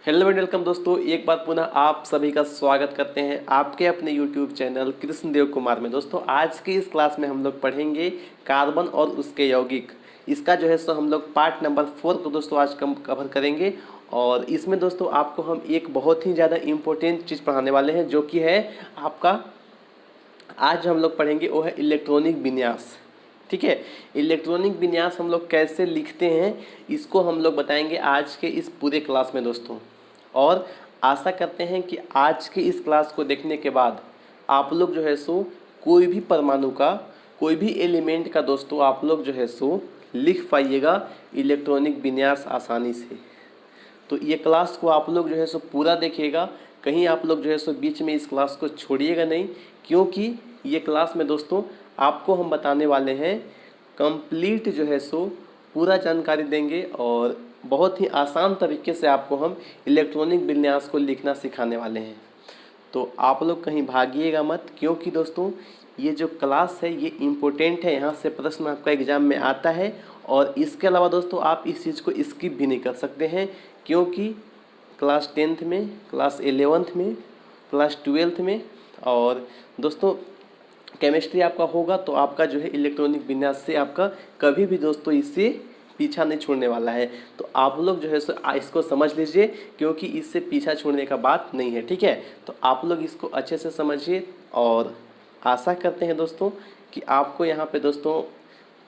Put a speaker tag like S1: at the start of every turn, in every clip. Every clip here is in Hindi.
S1: हेलो एंड वेलकम दोस्तों, एक बार पुनः आप सभी का स्वागत करते हैं आपके अपने यूट्यूब चैनल कृष्णदेव कुमार में। दोस्तों आज की इस क्लास में हम लोग पढ़ेंगे कार्बन और उसके यौगिक। इसका जो है सो हम लोग पार्ट नंबर 4 को दोस्तों आज कवर करेंगे। और इसमें दोस्तों आपको हम एक बहुत ही ज़्यादा इम्पोर्टेंट चीज़ पढ़ाने वाले हैं, जो कि है आपका आज हम लोग पढ़ेंगे वो है इलेक्ट्रॉनिक विन्यास। ठीक है, इलेक्ट्रॉनिक विन्यास हम लोग कैसे लिखते हैं इसको हम लोग बताएंगे आज के इस पूरे क्लास में दोस्तों। और आशा करते हैं कि आज की इस क्लास को देखने के बाद आप लोग जो है सो कोई भी परमाणु का कोई भी एलिमेंट का दोस्तों आप लोग जो है सो लिख पाइएगा इलेक्ट्रॉनिक विन्यास आसानी से। तो ये क्लास को आप लोग जो है सो पूरा देखिएगा, कहीं आप लोग जो है सो बीच में इस क्लास को छोड़िएगा नहीं, क्योंकि ये क्लास में दोस्तों आपको हम बताने वाले हैं कंप्लीट जो है सो पूरा जानकारी देंगे और बहुत ही आसान तरीके से आपको हम इलेक्ट्रॉनिक विन्यास को लिखना सिखाने वाले हैं। तो आप लोग कहीं भागिएगा मत, क्योंकि दोस्तों ये जो क्लास है ये इम्पोर्टेंट है, यहाँ से प्रश्न आपका एग्जाम में आता है। और इसके अलावा दोस्तों आप इस चीज़ को स्किप भी नहीं कर सकते हैं, क्योंकि क्लास 10th में, क्लास 11th में, क्लास 12th में और दोस्तों केमिस्ट्री आपका होगा तो आपका जो है इलेक्ट्रॉनिक विन्यास से आपका कभी भी दोस्तों इससे पीछा नहीं छोड़ने वाला है। तो आप लोग जो है सो इसको समझ लीजिए, क्योंकि इससे पीछा छोड़ने का बात नहीं है। ठीक है, तो आप लोग इसको अच्छे से समझिए और आशा करते हैं दोस्तों कि आपको यहाँ पे दोस्तों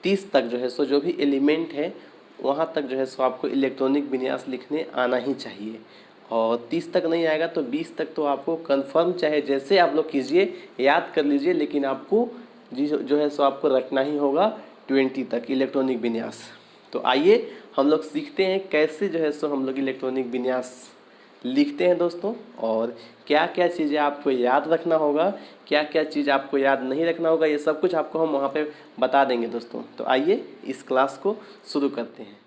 S1: 30 तक जो है सो जो भी एलिमेंट है वहाँ तक जो है सो आपको इलेक्ट्रॉनिक विन्यास लिखने आना ही चाहिए। और 30 तक नहीं आएगा तो 20 तक तो आपको कंफर्म चाहे जैसे आप लोग कीजिए, याद कर लीजिए, लेकिन आपको जो है सो आपको रखना ही होगा 20 तक इलेक्ट्रॉनिक विन्यास। तो आइए हम लोग सीखते हैं कैसे जो है सो हम लोग इलेक्ट्रॉनिक विन्यास लिखते हैं दोस्तों, और क्या क्या चीज़ें आपको याद रखना होगा, क्या क्या चीज़ आपको याद नहीं रखना होगा, ये सब कुछ आपको हम वहाँ पे बता देंगे दोस्तों। तो आइए इस क्लास को शुरू करते हैं।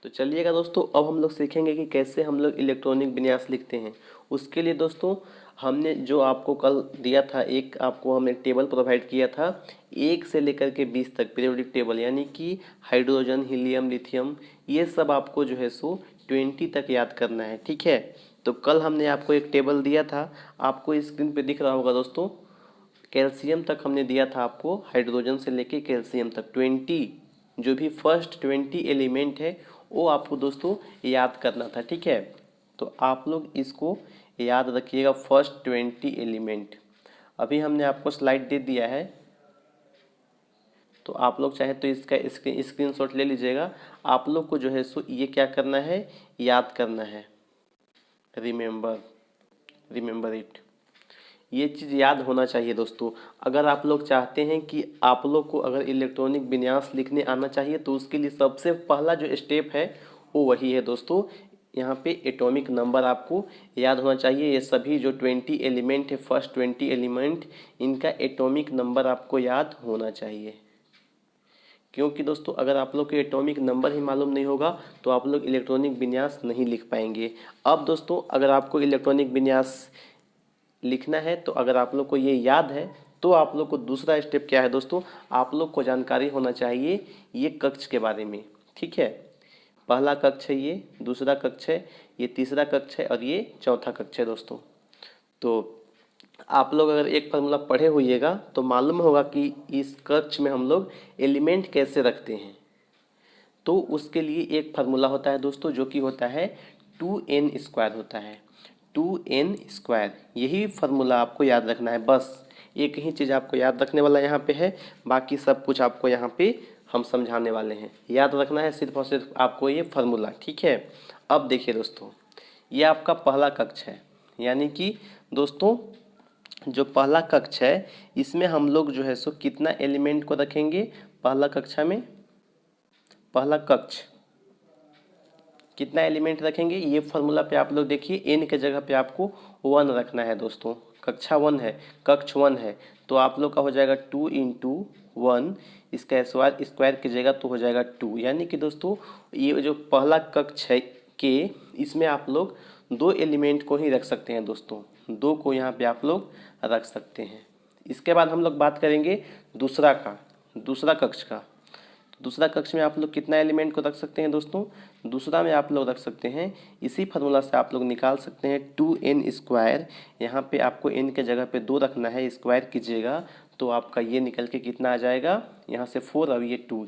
S1: तो चलिएगा दोस्तों, अब हम लोग सीखेंगे कि कैसे हम लोग इलेक्ट्रॉनिक विन्यास लिखते हैं। उसके लिए दोस्तों हमने जो आपको कल दिया था, एक आपको हमने टेबल प्रोवाइड किया था 1 से लेकर के 20 तक पीरियोडिक टेबल, यानी कि हाइड्रोजन, हीलियम, लिथियम, ये सब आपको जो है सो 20 तक याद करना है। ठीक है, तो कल हमने आपको एक टेबल दिया था, आपको स्क्रीन पे दिख रहा होगा दोस्तों। कैल्शियम तक हमने दिया था आपको, हाइड्रोजन से लेके कैल्शियम तक 20, जो भी फर्स्ट 20 एलिमेंट है वो आपको दोस्तों याद करना था। ठीक है, तो आप लोग इसको याद रखिएगा, फर्स्ट 20 एलिमेंट। अभी हमने आपको स्लाइड दे दिया है, तो आप लोग चाहे तो इसका स्क्रीनशॉट ले लीजिएगा। आप लोग को जो है सो ये क्या करना है, याद करना है। रिमेंबर इट, ये चीज़ याद होना चाहिए दोस्तों। अगर आप लोग चाहते हैं कि आप लोग को अगर इलेक्ट्रॉनिक विन्यास लिखने आना चाहिए तो उसके लिए सबसे पहला जो स्टेप है वो वही है दोस्तों, यहाँ पे एटॉमिक नंबर आपको याद होना चाहिए। ये सभी जो 20 एलिमेंट है, फर्स्ट 20 एलिमेंट, इनका एटॉमिक नंबर आपको याद होना चाहिए। क्योंकि दोस्तों अगर आप लोग को एटॉमिक नंबर ही मालूम नहीं होगा तो आप लोग इलेक्ट्रॉनिक विन्यास नहीं लिख पाएंगे। अब दोस्तों अगर आपको इलेक्ट्रॉनिक विन्यास लिखना है तो अगर आप लोग को ये याद है तो आप लोग को दूसरा स्टेप क्या है दोस्तों, आप लोग को जानकारी होना चाहिए ये कक्ष के बारे में। ठीक है, पहला कक्ष है ये, दूसरा कक्ष है ये, तीसरा कक्ष है और ये चौथा कक्ष है दोस्तों। तो आप लोग अगर एक फार्मूला पढ़े होइएगा तो मालूम होगा कि इस कक्ष में हम लोग एलिमेंट कैसे रखते हैं। तो उसके लिए एक फार्मूला होता है दोस्तों, जो कि होता है 2n² होता है, 2n²। यही फार्मूला आपको याद रखना है, बस एक ही चीज़ आपको याद रखने वाला यहाँ पे है, बाकी सब कुछ आपको यहाँ पे हम समझाने वाले हैं। याद रखना है सिर्फ और सिर्फ आपको ये फार्मूला। ठीक है, अब देखिए दोस्तों, ये आपका पहला कक्ष है, यानी कि दोस्तों जो पहला कक्ष है इसमें हम लोग जो है सो कितना एलिमेंट को रखेंगे, पहला कक्षा में, पहला कक्ष कितना एलिमेंट रखेंगे, ये फार्मूला पे आप लोग देखिए, एन के जगह पे आपको 1 रखना है दोस्तों। कक्षा 1 है, कक्ष 1 है, तो आप लोग का हो जाएगा 2 × 1, इसका स्क्वायर की जगह तो हो जाएगा 2। यानी कि दोस्तों ये जो पहला कक्ष है के, इसमें आप लोग 2 एलिमेंट को ही रख सकते हैं दोस्तों, 2 को यहाँ पे आप लोग रख सकते हैं। इसके बाद हम लोग बात करेंगे दूसरा कक्ष का। तो दूसरा कक्ष में आप लोग कितना एलिमेंट को रख सकते हैं दोस्तों, दूसरा में आप लोग रख सकते हैं, इसी फार्मूला से आप लोग निकाल सकते हैं 2n²। यहाँ पे आपको n के जगह पे 2 रखना है, स्क्वायर कीजिएगा तो आपका ये निकल के कितना आ जाएगा, यहाँ से 4 और ये 2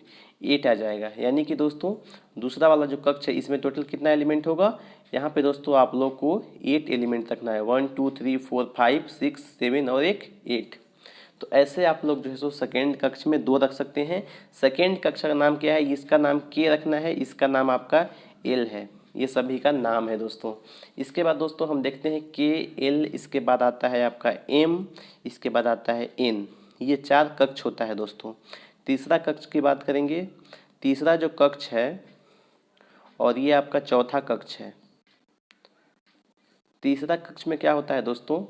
S1: 8 आ जाएगा। यानी कि दोस्तों दूसरा वाला जो कक्ष है इसमें टोटल कितना एलिमेंट होगा, यहाँ पे दोस्तों आप लोग को 8 एलिमेंट रखना है, 1 2 3 4 5 6 7 और एक 8। तो ऐसे आप लोग जो है सो सेकेंड कक्ष में 2 रख सकते हैं। सेकेंड कक्ष का नाम क्या है, इसका नाम के रखना है, इसका नाम आपका एल है, ये सभी का नाम है दोस्तों। इसके बाद दोस्तों हम देखते हैं के एल, इसके बाद आता है आपका एम, इसके बाद आता है एन, ये 4 कक्ष होता है दोस्तों। तीसरा कक्ष की बात करेंगे, तीसरा जो कक्ष है और ये आपका चौथा कक्ष है। तीसरा कक्ष में क्या होता है दोस्तों,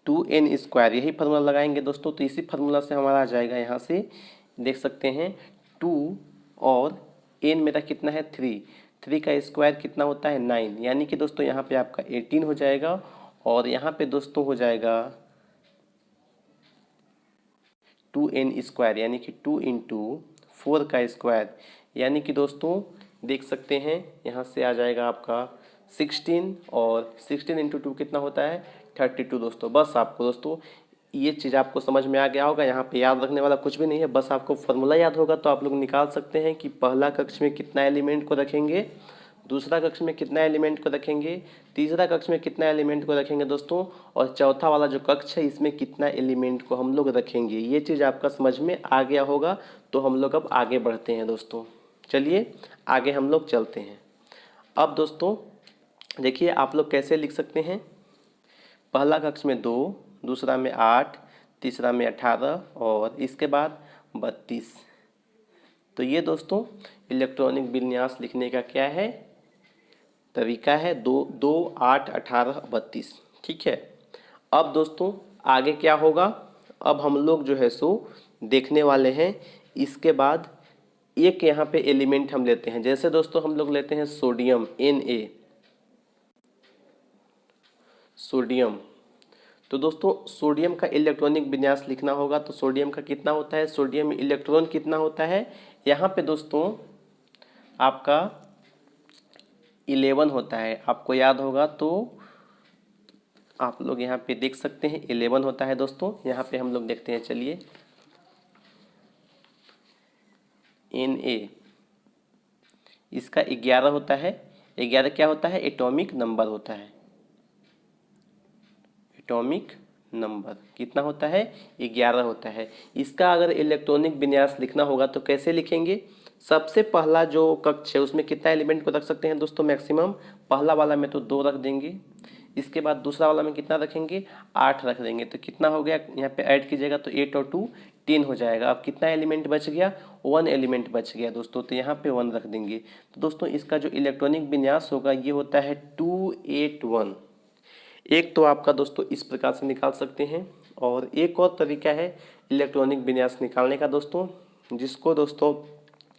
S1: 2n², यही फार्मूला लगाएंगे दोस्तों। तो इसी फार्मूला से हमारा आ जाएगा, यहाँ से देख सकते हैं 2 और n मेरा कितना है 3 का स्क्वायर कितना होता है 9, यानी कि दोस्तों यहाँ पे आपका 18 हो जाएगा। और यहाँ पे दोस्तों हो जाएगा 2n², यानी कि 2 × 4 का स्क्वायर, यानी कि दोस्तों देख सकते हैं यहाँ से आ जाएगा आपका 16, और 16 × 2 कितना होता है 32 दोस्तों। बस आपको दोस्तों ये चीज़ आपको समझ में आ गया होगा, यहाँ पे याद रखने वाला कुछ भी नहीं है, बस आपको फार्मूला याद होगा तो आप लोग निकाल सकते हैं कि पहला कक्ष में कितना एलिमेंट को रखेंगे, दूसरा कक्ष में कितना एलिमेंट को रखेंगे, तीसरा कक्ष में कितना एलिमेंट को रखेंगे दोस्तों, और चौथा वाला जो कक्ष है इसमें कितना एलिमेंट को हम लोग रखेंगे। ये चीज़ आपका समझ में आ गया होगा। तो हम लोग अब आगे बढ़ते हैं दोस्तों, चलिए आगे हम लोग चलते हैं। अब दोस्तों देखिए आप लोग कैसे लिख सकते हैं, पहला कक्ष में 2, दूसरा में 8, तीसरा में 18 और इसके बाद 32। तो ये दोस्तों इलेक्ट्रॉनिक विन्यास लिखने का क्या है, तरीका है, 2 8 18 32। ठीक है। अब दोस्तों आगे क्या होगा, अब हम लोग जो है सो देखने वाले हैं। इसके बाद एक यहाँ पे एलिमेंट हम लेते हैं, जैसे दोस्तों हम लोग लेते हैं सोडियम Na, सोडियम। तो दोस्तों सोडियम का इलेक्ट्रॉनिक विन्यास लिखना होगा, तो सोडियम का कितना होता है, सोडियम में इलेक्ट्रॉन कितना होता है, यहाँ पे दोस्तों आपका 11 होता है, आपको याद होगा तो आप लोग यहाँ पे देख सकते हैं 11 होता है दोस्तों। यहाँ पे हम लोग देखते हैं, चलिए Na इसका 11 होता है। 11 क्या होता है, एटॉमिक नंबर होता है। एटॉमिक नंबर कितना होता है, 11 होता है। इसका अगर इलेक्ट्रॉनिक विन्यास लिखना होगा तो कैसे लिखेंगे, सबसे पहला जो कक्ष है उसमें कितना एलिमेंट को रख सकते हैं दोस्तों, मैक्सिमम पहला वाला में तो 2 रख देंगे, इसके बाद दूसरा वाला में कितना रखेंगे 8 रख देंगे। तो कितना हो गया, यहाँ पे ऐड कीजिएगा तो 8 और 2 10 हो जाएगा। अब कितना एलिमेंट बच गया, 1 एलिमेंट बच गया दोस्तों, तो यहाँ पे 1 रख देंगे। तो दोस्तों इसका जो इलेक्ट्रॉनिक विन्यास होगा ये होता है 281। एक तो आपका दोस्तों इस प्रकार से निकाल सकते हैं, और एक और तरीका है इलेक्ट्रॉनिक विन्यास निकालने का दोस्तों, जिसको दोस्तों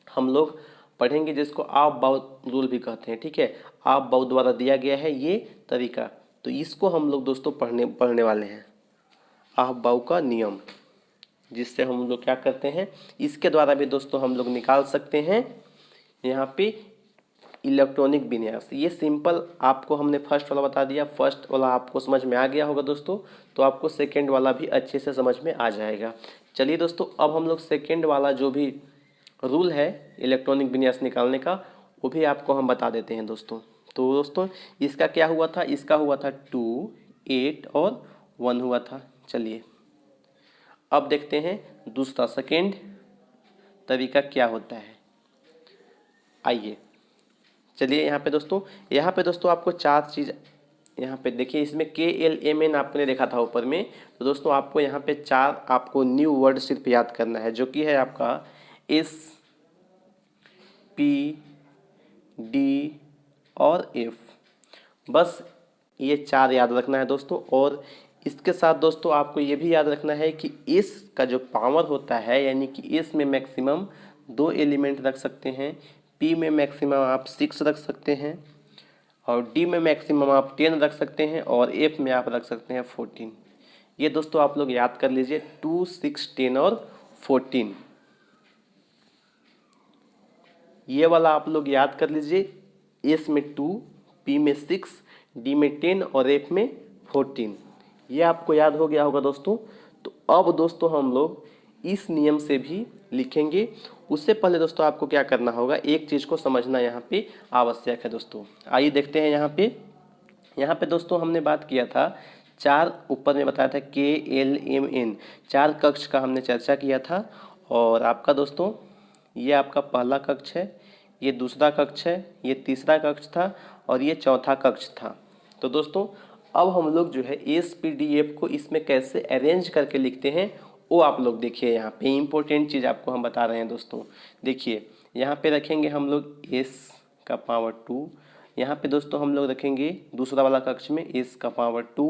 S1: हम लोग पढ़ेंगे, जिसको आप बाउ रूल भी कहते हैं। ठीक है, आप बाउ द्वारा दिया गया है ये तरीका, तो इसको हम लोग दोस्तों पढ़ने वाले हैं, आप बाउ का नियम, जिससे हम लोग क्या करते हैं, इसके द्वारा भी दोस्तों हम लोग निकाल सकते हैं यहाँ पे इलेक्ट्रॉनिक विन्यास। ये सिंपल आपको हमने फर्स्ट वाला बता दिया, फर्स्ट वाला आपको समझ में आ गया होगा दोस्तों, तो आपको सेकंड वाला भी अच्छे से समझ में आ जाएगा। चलिए दोस्तों अब हम लोग सेकंड वाला जो भी रूल है इलेक्ट्रॉनिक विन्यास निकालने का वो भी आपको हम बता देते हैं दोस्तों। तो दोस्तों इसका क्या हुआ था, इसका हुआ था 2 8 और 1 हुआ था। चलिए अब देखते हैं दूसरा सेकंड तरीका क्या होता है। आइए चलिए यहाँ पे दोस्तों आपको 4 चीज़ यहाँ पे देखिए, इसमें KLMN आपने देखा था ऊपर में, तो दोस्तों आपको यहाँ पे 4 आपको न्यू वर्ड सिर्फ याद करना है, जो कि है आपका S P D और F। बस ये 4 याद रखना है दोस्तों। और इसके साथ दोस्तों आपको ये भी याद रखना है कि S का जो पावर होता है, यानी कि S में मैक्सिमम 2 एलिमेंट रख सकते हैं, P में मैक्सिमम आप 6 रख सकते हैं, और D में मैक्सिमम आप 10 रख सकते हैं, और F में आप रख सकते हैं 14। ये दोस्तों आप लोग याद कर लीजिए, 2 6 10 और 14। ये वाला आप लोग याद कर लीजिए, एस में 2, पी में 6, डी में 10 और एफ में 14। ये आपको याद हो गया होगा दोस्तों। तो अब दोस्तों हम लोग इस नियम से भी लिखेंगे। उससे पहले दोस्तों आपको क्या करना होगा, एक चीज़ को समझना यहाँ पे आवश्यक है दोस्तों। आइए देखते हैं यहाँ पे दोस्तों हमने बात किया था 4, ऊपर में बताया था KLMN, 4 कक्ष का हमने चर्चा किया था। और आपका दोस्तों ये आपका पहला कक्ष है, ये दूसरा कक्ष है, ये तीसरा कक्ष था और ये चौथा कक्ष था। तो दोस्तों अब हम लोग जो है SPDF को इसमें कैसे अरेंज करके लिखते हैं वो आप लोग देखिए। यहाँ पे इम्पोर्टेंट चीज़ आपको हम बता रहे हैं दोस्तों। देखिए यहाँ पे रखेंगे हम लोग S का पावर 2, यहाँ पे दोस्तों हम लोग रखेंगे दूसरा वाला कक्ष में S का पावर 2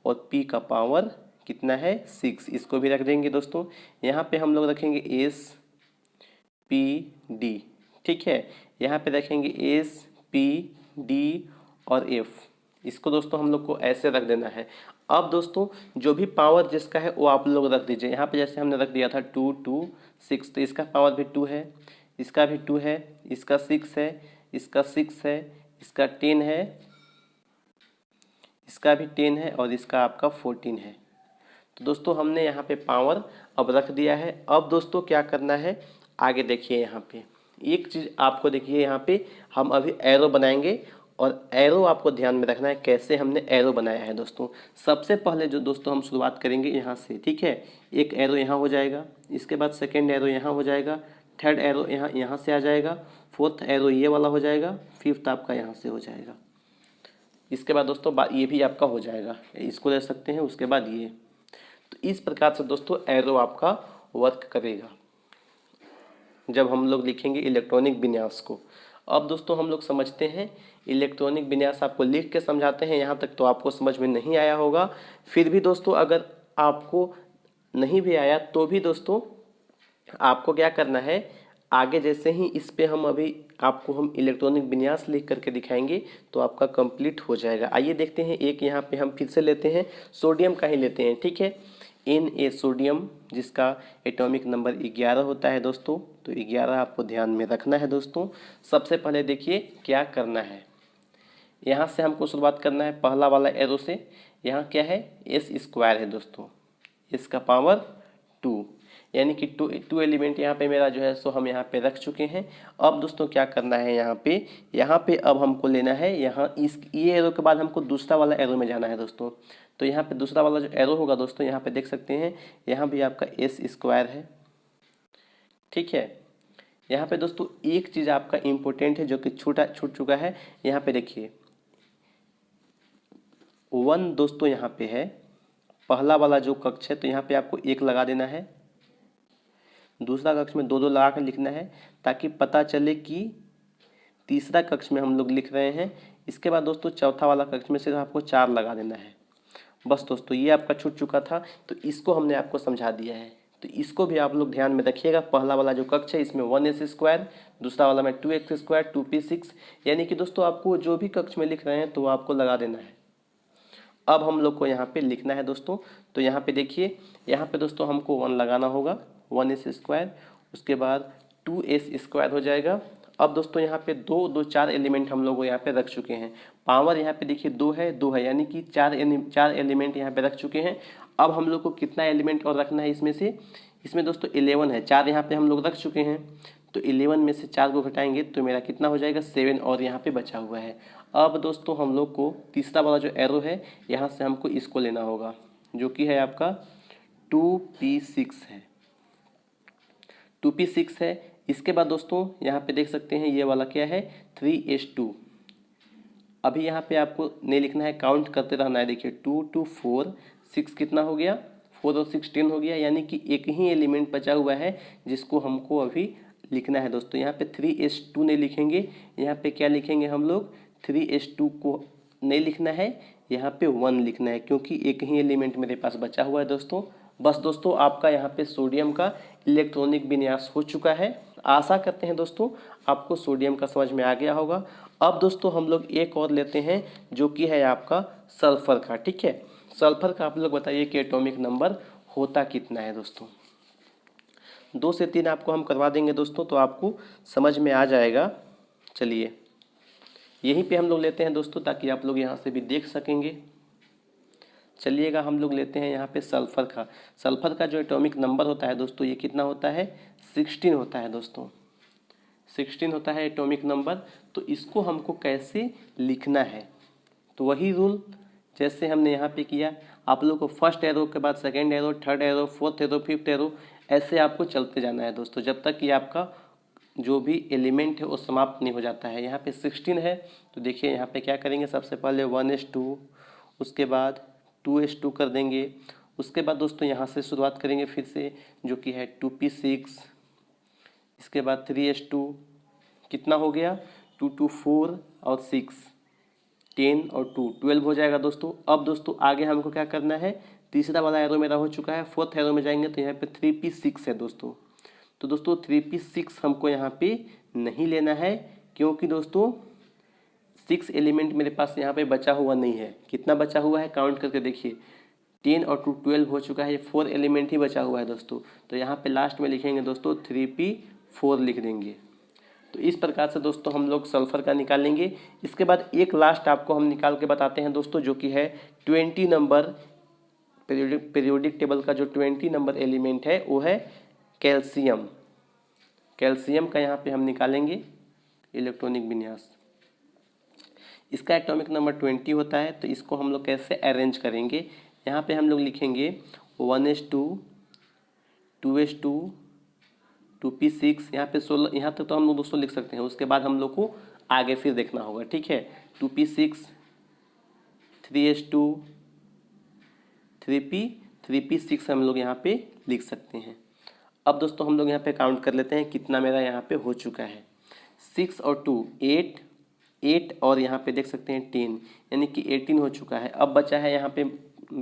S1: और P का पावर कितना है 6, इसको भी रख देंगे दोस्तों। यहाँ पे हम लोग रखेंगे SPD, ठीक है। यहाँ पे रखेंगे SPD और F, इसको दोस्तों हम लोग को ऐसे रख देना है। अब दोस्तों जो भी पावर जिसका है वो आप लोग रख दीजिए। यहाँ पे जैसे हमने रख दिया था 2 2 6, तो इसका पावर भी 2 है, इसका भी 2 है, इसका 6 है, इसका 6 है, इसका 10 है, इसका भी 10 है और इसका आपका 14 है। तो दोस्तों हमने यहाँ पे पावर अब रख दिया है। अब दोस्तों क्या करना है आगे देखिए। यहाँ पे एक चीज़ आपको देखिए, यहाँ पे हम अभी एरो बनाएंगे और एरो आपको ध्यान में रखना है कैसे हमने एरो बनाया है दोस्तों। सबसे पहले जो दोस्तों हम शुरुआत करेंगे यहाँ से, ठीक है। एक एरो यहाँ हो जाएगा, इसके बाद सेकेंड एरो यहाँ हो जाएगा, थर्ड एरो यहाँ से आ जाएगा, फोर्थ एरो ये वाला हो जाएगा, फिफ्थ आपका यहाँ से हो जाएगा। इसके बाद दोस्तों ये भी आपका हो जाएगा, इसको ले सकते हैं, उसके बाद ये। तो इस प्रकार से दोस्तों एरो आपका वर्क करेगा जब हम लोग लिखेंगे इलेक्ट्रॉनिक विन्यास को। अब दोस्तों हम लोग समझते हैं इलेक्ट्रॉनिक विन्यास, आपको लिख के समझाते हैं। यहाँ तक तो आपको समझ में नहीं आया होगा। फिर भी दोस्तों अगर आपको नहीं भी आया तो भी दोस्तों आपको क्या करना है, आगे जैसे ही इस पे हम अभी आपको हम इलेक्ट्रॉनिक विन्यास लिख करके दिखाएंगे तो आपका कंप्लीट हो जाएगा। आइए देखते हैं, एक यहाँ पे हम फिर से लेते हैं, सोडियम का ही लेते हैं, ठीक है। Na सोडियम, जिसका एटॉमिक नंबर 11 होता है दोस्तों। तो 11 आपको ध्यान में रखना है दोस्तों। सबसे पहले देखिए क्या करना है, यहाँ से हमको शुरुआत करना है पहला वाला एरो से। यहाँ क्या है, S² है दोस्तों, S का पावर 2, यानी कि टू एलिमेंट यहाँ पे मेरा जो है सो हम यहाँ पे रख चुके हैं। अब दोस्तों क्या करना है, यहाँ पे अब हमको लेना है, यहाँ ये एरो के बाद हमको दूसरा वाला एरो में जाना है दोस्तों। तो यहाँ पे दूसरा वाला जो एरो होगा दोस्तों, यहाँ पे देख सकते हैं, यहाँ भी आपका S² है, ठीक है। यहाँ पे दोस्तों एक चीज़ आपका इम्पोर्टेंट है जो कि छूट चुका है। यहाँ पे देखिए 1 दोस्तों यहाँ पे है, पहला वाला जो कक्ष है, तो यहाँ पे आपको 1 लगा देना है। दूसरा कक्ष में 2 2 लगा कर लिखना है ताकि पता चले कि तीसरा कक्ष में हम लोग लिख रहे हैं। इसके बाद दोस्तों चौथा वाला कक्ष में सिर्फ आपको 4 लगा देना है। बस दोस्तों ये आपका छूट चुका था, तो इसको हमने आपको समझा दिया है। तो इसको भी आप लोग ध्यान में रखिएगा। पहला वाला जो कक्ष है इसमें 1s², दूसरा वाला में 2x², 2p6, यानी कि दोस्तों आपको जो भी कक्ष में लिख रहे हैं तो वो आपको लगा देना है। अब हम लोग को यहाँ पे लिखना है दोस्तों। तो यहाँ पे देखिए, यहाँ पे दोस्तों हमको 1 लगाना होगा, 1s², उसके बाद 2s² हो जाएगा। अब दोस्तों यहाँ पे 4 एलिमेंट हम लोग यहाँ पे रख चुके हैं। पावर यहाँ पे देखिए 2 है, यानी कि 4 एलिमेंट यहाँ पे रख चुके हैं। अब हम लोग को कितना एलिमेंट और रखना है इसमें दोस्तों 11 है। 4 यहाँ पे हम लोग रख चुके हैं, तो 11 में से 4 को घटाएंगे तो मेरा कितना हो जाएगा 7, और यहाँ पे बचा हुआ है। अब दोस्तों हम लोग को तीसरा वाला जो एरो है, यहाँ से हमको इसको लेना होगा, जो कि है आपका 2p6 है, 2p6 है। इसके बाद दोस्तों यहाँ पे देख सकते हैं ये वाला क्या है 3s2। अभी यहाँ पे आपको नहीं लिखना है, काउंट करते रहना है। देखिए 2 2 4 6 कितना हो गया, 4 और 6 10 हो गया, यानी कि एक ही एलिमेंट बचा हुआ है जिसको हमको अभी लिखना है दोस्तों। यहाँ पे 3s2 नहीं लिखेंगे, यहाँ पे क्या लिखेंगे हम लोग, 3s2 को नहीं लिखना है, यहाँ पे 1 लिखना है, क्योंकि एक ही एलिमेंट मेरे पास बचा हुआ है दोस्तों। बस दोस्तों आपका यहाँ पे सोडियम का इलेक्ट्रॉनिक विन्यास हो चुका है। आशा करते हैं दोस्तों आपको सोडियम का समझ में आ गया होगा। अब दोस्तों हम लोग एक और लेते हैं जो कि है आपका सल्फर का, ठीक है। सल्फर का आप लोग बताइए कि एटॉमिक नंबर होता कितना है दोस्तों। 2 से 3 आपको हम करवा देंगे दोस्तों, तो आपको समझ में आ जाएगा। चलिए यहीं पे हम लोग लेते हैं दोस्तों, ताकि आप लोग यहाँ से भी देख सकेंगे। चलिएगा हम लोग लेते हैं यहाँ पे सल्फर का। सल्फर का जो एटॉमिक नंबर होता है दोस्तों, ये कितना होता है? 16 होता है दोस्तों, 16 होता है एटॉमिक नंबर। तो इसको हमको कैसे लिखना है, तो वही रूल जैसे हमने यहाँ पे किया, आप लोग को फर्स्ट एरो के बाद second arrow, third arrow, fourth arrow, fifth arrow, ऐसे आपको चलते जाना है दोस्तों, जब तक कि आपका जो भी एलिमेंट है वो समाप्त नहीं हो जाता है। यहाँ पे 16 है, तो देखिए यहाँ पे क्या करेंगे, सबसे पहले 1s2, उसके बाद 2s2 कर देंगे। उसके बाद दोस्तों यहाँ से शुरुआत करेंगे फिर से, जो कि है 2p6, इसके बाद 3s2, कितना हो गया, 2 2 4 और 6, 10 और 2 12 हो जाएगा दोस्तों। अब दोस्तों आगे हमको क्या करना है, तीसरा वाला एरो मेरा हो चुका है, फोर्थ एरो में जाएंगे तो यहाँ पे 3p6 है दोस्तों। तो दोस्तों 3p6 हमको यहाँ पे नहीं लेना है, क्योंकि दोस्तों 6 एलिमेंट मेरे पास यहाँ पे बचा हुआ नहीं है। कितना बचा हुआ है, काउंट करके देखिए, 10 और 2 12 हो चुका है, ये 4 एलिमेंट ही बचा हुआ है दोस्तों। तो यहाँ पे लास्ट में लिखेंगे दोस्तों 3p4 लिख देंगे। तो इस प्रकार से दोस्तों हम लोग सल्फर का निकालेंगे। इसके बाद एक लास्ट आपको हम निकाल के बताते हैं दोस्तों, जो कि है 20 नंबर पीरियोडिक टेबल का जो 20 नंबर एलिमेंट है वो है कैल्शियम। कैल्शियम का यहाँ पे हम निकालेंगे इलेक्ट्रॉनिक विन्यास। इसका एटॉमिक नंबर 20 होता है, तो इसको हम लोग कैसे अरेंज करेंगे, यहाँ पे हम लोग लिखेंगे 1s2, 2s2, 2p6, यहाँ पे 16, यहाँ तक तो हम लोग दोस्तों लिख सकते हैं। उसके बाद हम लोग को आगे फिर देखना होगा, ठीक है। 2p6, 3s2, 3p6 हम लोग यहाँ पे लिख सकते हैं। अब दोस्तों हम लोग यहाँ पे काउंट कर लेते हैं कितना मेरा यहाँ पे हो चुका है। 6 और 2 8 और यहाँ पे देख सकते हैं 10, यानी कि 18 हो चुका है। अब बचा है यहाँ पे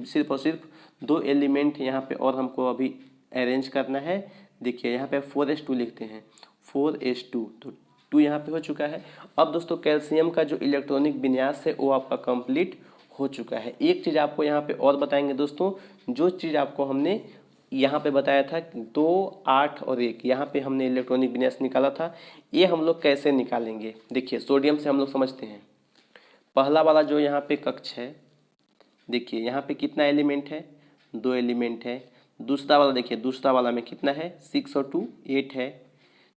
S1: सिर्फ और सिर्फ 2 एलिमेंट यहाँ पे और हमको अभी अरेंज करना है। देखिए यहाँ पे 4s2 लिखते हैं, 4s2, तो 2 यहाँ पे हो चुका है। अब दोस्तों कैल्शियम का जो इलेक्ट्रॉनिक विन्यास है वो आपका कंप्लीट हो चुका है। एक चीज़ आपको यहाँ पे और बताएंगे दोस्तों, जो चीज़ आपको हमने यहाँ पे बताया था 2 8 और 1, यहाँ पे हमने इलेक्ट्रॉनिक विन्यास निकाला था, ये हम लोग कैसे निकालेंगे। देखिए सोडियम से हम लोग समझते हैं। पहला वाला जो यहाँ पे कक्ष है, देखिए यहाँ पे कितना एलिमेंट है, 2 एलिमेंट है। दूसरा वाला देखिए, दूसरा वाला में कितना है, 6 और 2 8 है।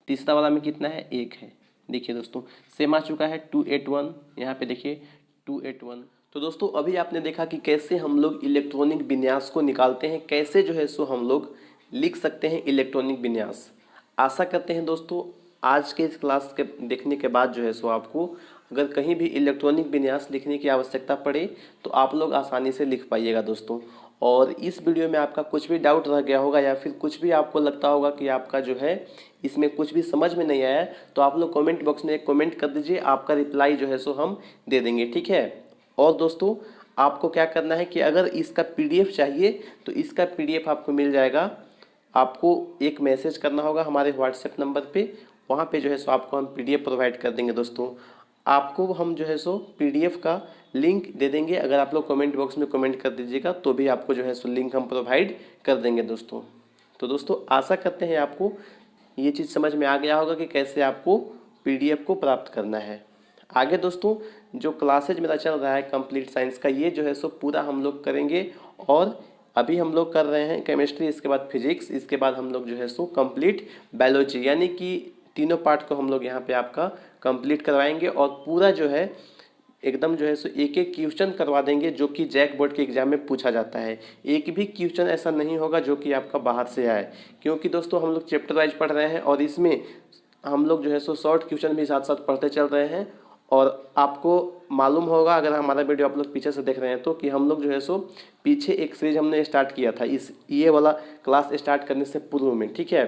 S1: तीसरा वाला में कितना है, 1 है। देखिए दोस्तों सेम आ चुका है 281, यहाँ पे देखिए 281। तो दोस्तों अभी आपने देखा कि कैसे हम लोग इलेक्ट्रॉनिक विन्यास को निकालते हैं, कैसे जो है सो हम लोग लिख सकते हैं इलेक्ट्रॉनिक विन्यास। आशा करते हैं दोस्तों आज के इस क्लास के देखने के बाद जो है सो आपको अगर कहीं भी इलेक्ट्रॉनिक विन्यास लिखने की आवश्यकता पड़े तो आप लोग आसानी से लिख पाइएगा दोस्तों। और इस वीडियो में आपका कुछ भी डाउट रह गया होगा या फिर कुछ भी आपको लगता होगा कि आपका जो है इसमें कुछ भी समझ में नहीं आया, तो आप लोग कमेंट बॉक्स में एक कमेंट कर दीजिए, आपका रिप्लाई जो है सो हम दे देंगे, ठीक है। और दोस्तों आपको क्या करना है कि अगर इसका PDF चाहिए तो इसका PDF आपको मिल जाएगा। आपको एक मैसेज करना होगा हमारे WhatsApp नंबर पे, वहाँ पे जो है सो आपको हम PDF प्रोवाइड कर देंगे दोस्तों। आपको हम जो है सो PDF का लिंक दे देंगे, अगर आप लोग कमेंट बॉक्स में कमेंट कर दीजिएगा तो भी आपको जो है सो लिंक हम प्रोवाइड कर देंगे दोस्तों। तो दोस्तों आशा करते हैं आपको ये चीज़ समझ में आ गया होगा कि कैसे आपको PDF को प्राप्त करना है। आगे दोस्तों जो क्लासेज मेरा चल रहा है कंप्लीट साइंस का, ये जो है सो पूरा हम लोग करेंगे। और अभी हम लोग कर रहे हैं केमिस्ट्री, इसके बाद फिजिक्स, इसके बाद हम लोग जो है सो कंप्लीट बायोलॉजी, यानी कि तीनों पार्ट को हम लोग यहाँ पे आपका कंप्लीट करवाएंगे। और पूरा जो है एकदम जो है सो एक एक क्वेश्चन करवा देंगे जो कि जैक बोर्ड के एग्जाम में पूछा जाता है। एक भी क्वेश्चन ऐसा नहीं होगा जो कि आपका बाहर से आए, क्योंकि दोस्तों हम लोग चैप्टर वाइज पढ़ रहे हैं और इसमें हम लोग जो है सो शॉर्ट क्वेश्चन भी साथ साथ पढ़ते चल रहे हैं। और आपको मालूम होगा अगर हमारा वीडियो आप लोग पीछे से देख रहे हैं तो कि हम लोग जो है सो पीछे एक सीरीज हमने स्टार्ट किया था इस ये वाला क्लास स्टार्ट करने से पूर्व में, ठीक है।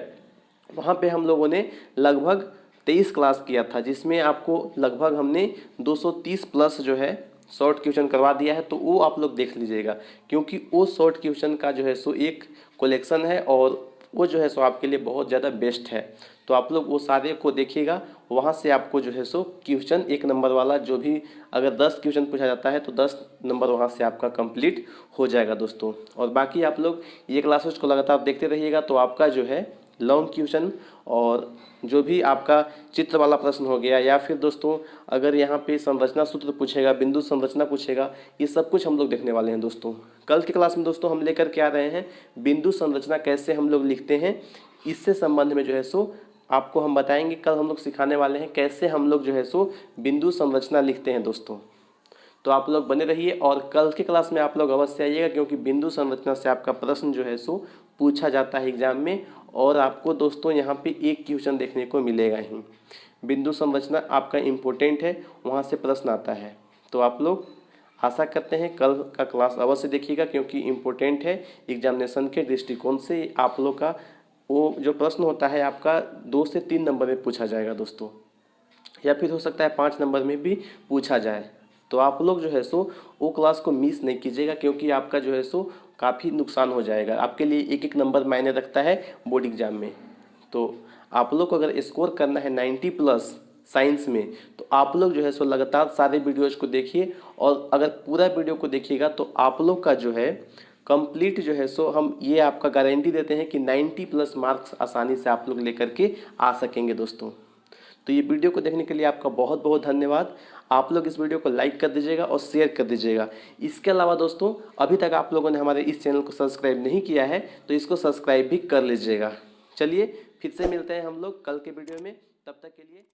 S1: वहाँ पे हम लोगों ने लगभग 23 क्लास किया था, जिसमें आपको लगभग हमने 230 प्लस जो है शॉर्ट क्वेश्चन करवा दिया है। तो वो आप लोग देख लीजिएगा, क्योंकि वो शॉर्ट क्वेश्चन का जो है सो एक कलेक्शन है और वो जो है सो आपके लिए बहुत ज़्यादा बेस्ट है। तो आप लोग वो सारे को देखिएगा, वहाँ से आपको जो है सो क्वेश्चन 1 नंबर वाला जो भी अगर 10 क्वेश्चन पूछा जाता है तो 10 नंबर वहाँ से आपका कंप्लीट हो जाएगा दोस्तों। और बाकी आप लोग ये क्लासेस को लगातार देखते रहिएगा, तो आपका जो है लॉन्ग क्वेश्चन और जो भी आपका चित्र वाला प्रश्न हो गया, या फिर दोस्तों अगर यहाँ पे संरचना सूत्र पूछेगा, बिंदु संरचना पूछेगा, ये सब कुछ हम लोग देखने वाले हैं दोस्तों। कल की क्लास में दोस्तों हम लेकर के आ रहे हैं बिंदु संरचना कैसे हम लोग लिखते हैं, इससे संबंध में जो है सो आपको हम बताएंगे। कल हम लोग सिखाने वाले हैं कैसे हम लोग जो है सो बिंदु संरचना लिखते हैं दोस्तों। तो आप लोग बने रहिए और कल की क्लास में आप लोग अवश्य आइएगा, क्योंकि बिंदु संरचना से आपका प्रश्न जो है सो पूछा जाता है एग्जाम में। और आपको दोस्तों यहाँ पे एक क्वेश्चन देखने को मिलेगा ही। बिंदु संरचना आपका इम्पोर्टेंट है, वहाँ से प्रश्न आता है। तो आप लोग आशा करते हैं कल का क्लास अवश्य देखिएगा, क्योंकि इम्पोर्टेंट है एग्जामिनेशन के दृष्टिकोण से। आप लोग का वो जो प्रश्न होता है आपका 2 से 3 नंबर में पूछा जाएगा दोस्तों, या फिर हो सकता है 5 नंबर में भी पूछा जाए। तो आप लोग जो है सो वो क्लास को मिस नहीं कीजिएगा, क्योंकि आपका जो है सो काफ़ी नुकसान हो जाएगा। आपके लिए एक एक नंबर मायने रखता है बोर्ड एग्जाम में। तो आप लोग को अगर स्कोर करना है 90 प्लस साइंस में, तो आप लोग जो है सो लगातार सारे वीडियोज़ को देखिए। और अगर पूरा वीडियो को देखिएगा तो आप लोग का जो है कंप्लीट जो है सो हम ये आपका गारंटी देते हैं कि 90 प्लस मार्क्स आसानी से आप लोग लेकर के आ सकेंगे दोस्तों। तो ये वीडियो को देखने के लिए आपका बहुत बहुत धन्यवाद। आप लोग इस वीडियो को लाइक कर दीजिएगा और शेयर कर दीजिएगा। इसके अलावा दोस्तों अभी तक आप लोगों ने हमारे इस चैनल को सब्सक्राइब नहीं किया है तो इसको सब्सक्राइब भी कर लीजिएगा। चलिए फिर से मिलते हैं हम लोग कल के वीडियो में, तब तक के लिए।